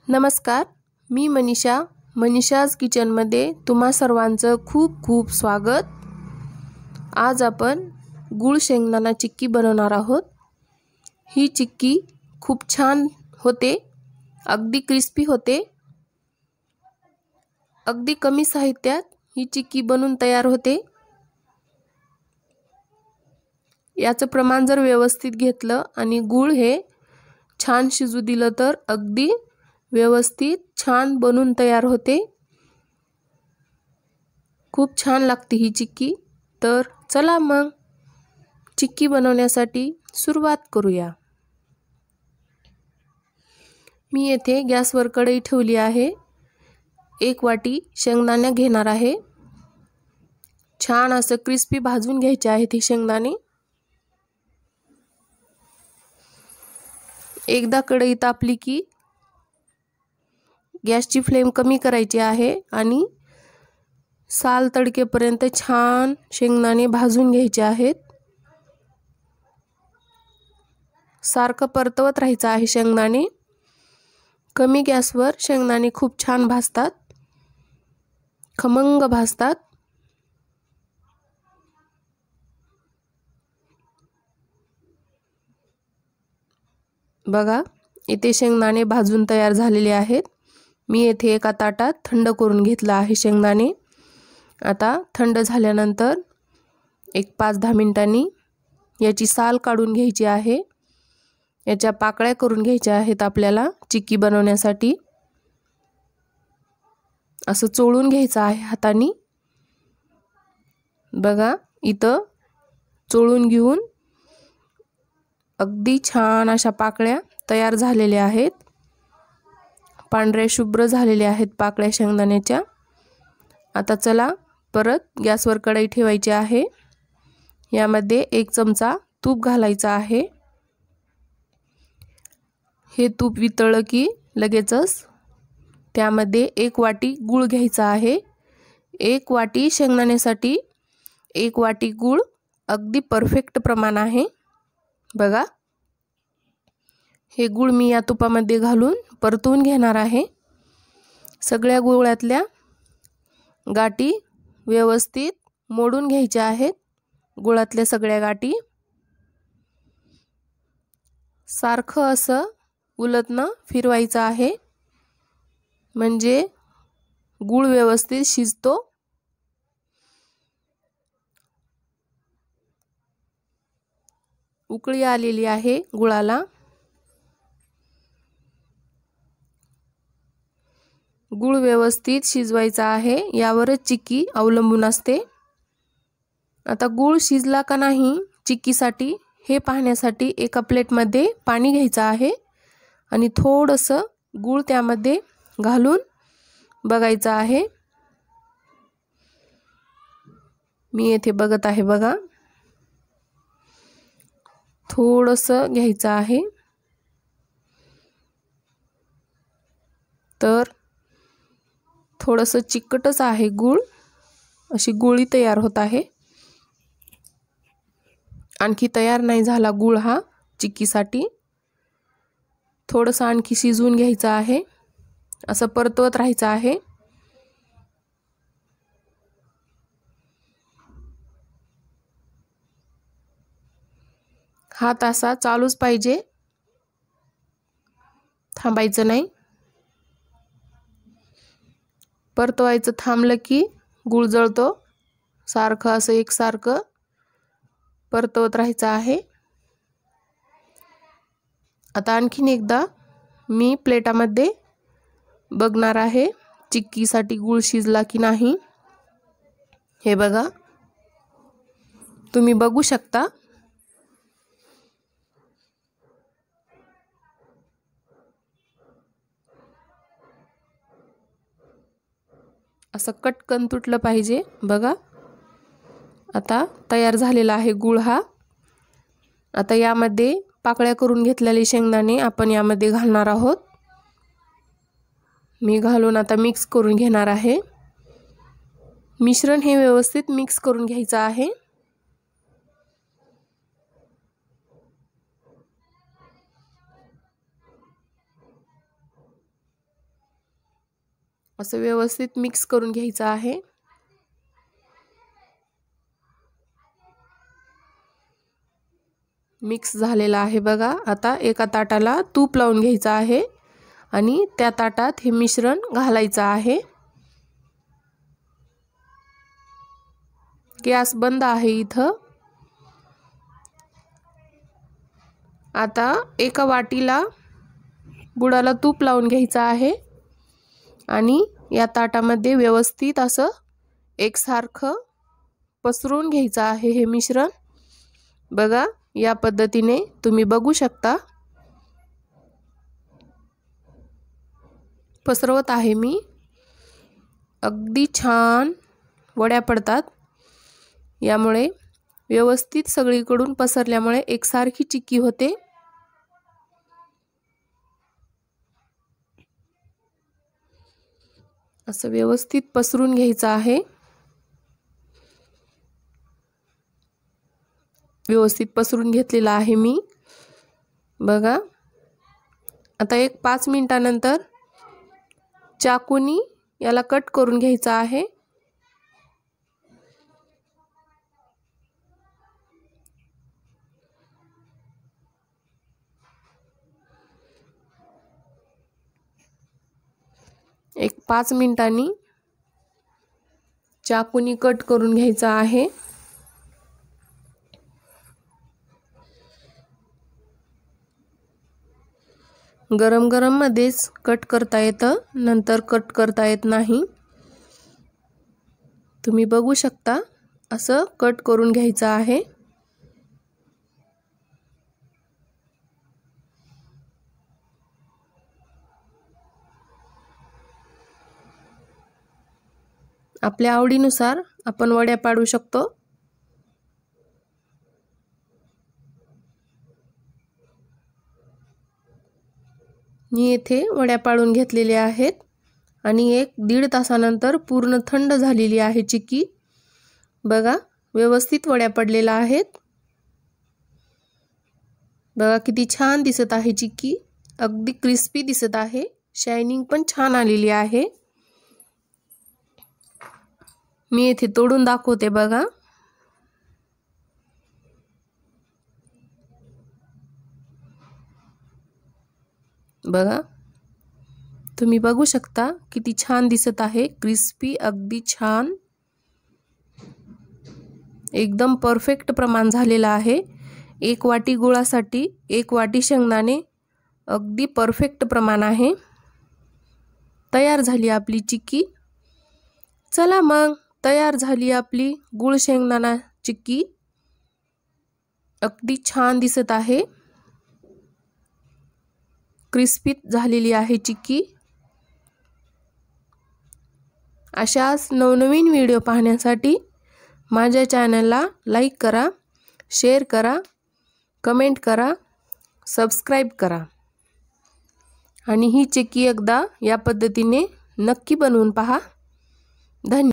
नमस्कार, मी मनीषाज किचनमध्ये तुम्हा सर्वांचं खूप खूप स्वागत। आज आपण गुळ शेंगदाणा चिक्की बनवणार आहोत। ही चिक्की खूप छान होते, अगदी क्रिस्पी होते। अगदी कमी साहित्यात ही चिक्की बनून तयार होते। याचं प्रमाण जर व्यवस्थित घेतलं आणि गुळ हे छान शिजू दिलं तर अगदी व्यवस्थित छान बनून तयार होते। खूप छान लागते ही चिक्की। तर चला मग चिक्की बनवण्यासाठी सुरुवात करूया। मी येथे गॅसवर कढई ठेवली आहे। 1 वाटी शेंगदाणे घेणार आहे। छान असं क्रिस्पी भाजून घ्यायचे आहेत हे शेंगदाणे। एकदा कढई तापली की गॅसची फ्लेम कमी करायची आहे आणि साल तडकेपर्यंत छान शेंगदाणे भाजून घ्यायचे आहेत। सारखं परतवत राहायचं आहे शेंगदाणे। कमी गॅसवर शेंगदाणे खूप छान भाजतात, खमंग भाजतात। बघा, इथे शेंगदाणे भाजून तयार झालेले आहेत। मी येथे एका ताटात थंड करून घेतलं आहे शेंगदाणे। आता थंड झाल्यानंतर एक 5-10 मिनिटांनी याची साल काढून घ्यायची आहे। याच्या पाकळ्या करून घ्यायच्या आहेत आपल्याला चिक्की बनवण्यासाठी। असं चोळून घ्यायचं आहे हाताने। बघा, इथं चोळून घेऊन अगदी छान अशा पाकळ्या तयार झालेल्या आहेत। पांढऱ्या शुभ्र झालेल्या आहेत पाकळ्या शेंगदाण्याच्या। आता चला परत गॅसवर कढई ठेवायची आहे। यामध्ये 1 चमचा तूप घालायचा आहे। हे तूप वितळलं की लगेचच त्यामध्ये 1 वाटी गूळ घ्यायचा आहे। 1 वाटी शेंगदाण्यासाठी 1 वाटी गूळ अगदी परफेक्ट प्रमाण आहे। बघा, हे गूळ मी या तुपामध्ये घालून परतवून घेणार आहे। सगळ्या गुळातल्या गाठी व्यवस्थित मोडून घ्यायच्या आहेत। गुळातल्या सगळ्या गाठी सारखं असं उलटणं फिरवायचं आहे, म्हणजे गूळ व्यवस्थित शिजतो। उकळी आलेली आहे गुळाला। गूळ व्यवस्थित शिजवायचा आहे, यावरच चिक्की अवलंबून असते। आता गूळ शिजला का नाही चिक्कीसाठी हे पाहण्यासाठी एका प्लेटमध्ये पाणी घ्यायचं आहे आणि थोडंसं गूळ त्यामध्ये घालून बघायचं आहे। मी येथे बघत आहे, बघा, थोडंसं घ्यायचं आहे। तर थोडंसं चिकटच आहे गूळ, अशी गोळी तयार होत आहे। आणखी तयार नाही झाला गूळ हा चिक्कीसाठी। थोडंसं आणखी शिजवून घ्यायचं आहे। असं परतवत राहायचं आहे। हात असा चालूच पाहिजे, थांबायचं नाही। परतवायचं थांबलं की गूळ जळतो। सारखं असं एकसारखं परतवत राहायचं आहे। आता आणखीन एकदा मी प्लेटामध्ये बघणार आहे चिक्कीसाठी गूळ शिजला की नाही। हे बघा, तुम्ही बघू शकता। असं कटकन तुटलं पाहिजे। बघा, आता तयार झालेला आहे गूळ हा। आता यामध्ये पाकळ्या करून घेतलेले शेंगदाणे आपण यामध्ये घालणार आहोत। मी घालून आता मिक्स करून घेणार आहे। मिश्रण हे व्यवस्थित मिक्स करून घ्यायचं आहे। असं व्यवस्थित मिक्स करून घ्यायचं आहे। मिक्स झालेला आहे बघा। आता एका ताटाला तूप लावून घ्यायचं आहे आणि त्या ताटात हे मिश्रण घालायचं आहे। गॅस बंद आहे इथं। आता एका वाटीला बुडाला तूप लावून घ्यायचं आहे आणि या ताटामध्ये व्यवस्थित असं एकसारखं पसरवून घ्यायचं आहे हे मिश्रण। बघा या पद्धतीने तुम्ही बघू शकता। पसरवत आहे मी। अगदी छान वड्या पडतात यामुळे। व्यवस्थित सगळीकडून पसरल्यामुळे एकसारखी चिक्की होते। असं व्यवस्थित पसरून घ्यायचं आहे। व्यवस्थित पसरून घेतलेला आहे मी। बघा आता एक 5 मिनिटानंतर चाकूनी याला कट करून घ्यायचं आहे। एक 5 मिनिटांनी चाकूनी कट करून घ्यायचा आहे। गरम गरम मध्येच कट करता येतं, नंतर कट करता येत नाही। तुम्ही बघू शकता असं कट करून घ्यायचं आहे। आपल्या आवडीनुसार आपण वड्या पाडू शकतो। मी येथे वड्या पाडून घेतलेल्या आहेत आणि 1-1.5 तासानंतर पूर्ण थंड झालेली आहे चिक्की। बघा व्यवस्थित वड्या पडलेल्या आहेत। बघा किती छान दिसत आहे चिक्की। अगदी क्रिस्पी दिसत आहे। शायनिंग पण छान आलेली आहे। मी इथे तोडून दाखवते बघा। बघा तुम्ही बघू शकता किती छान दिसत आहे। क्रिस्पी अगदी छान एकदम परफेक्ट प्रमाण झालेलं आहे। 1 वाटी गुळासाठी 1 वाटी शेंगदाणे अगदी परफेक्ट प्रमाण आहे। तयार झाली आपली चिक्की। चला मग तयार झाली आपली गुळ शेंगदाणा चिक्की। अगदी छान दिसत आहे। क्रिस्पी झालेली आहे चिक्की। अशाच नवनवीन व्हिडिओ पाहण्यासाठी माझ्या चॅनलला लाईक करा, शेअर करा, कमेंट करा, सबस्क्राईब करा आणि ही चिक्की एकदा या पद्धतीने नक्की बनवून पहा। धन्यवाद।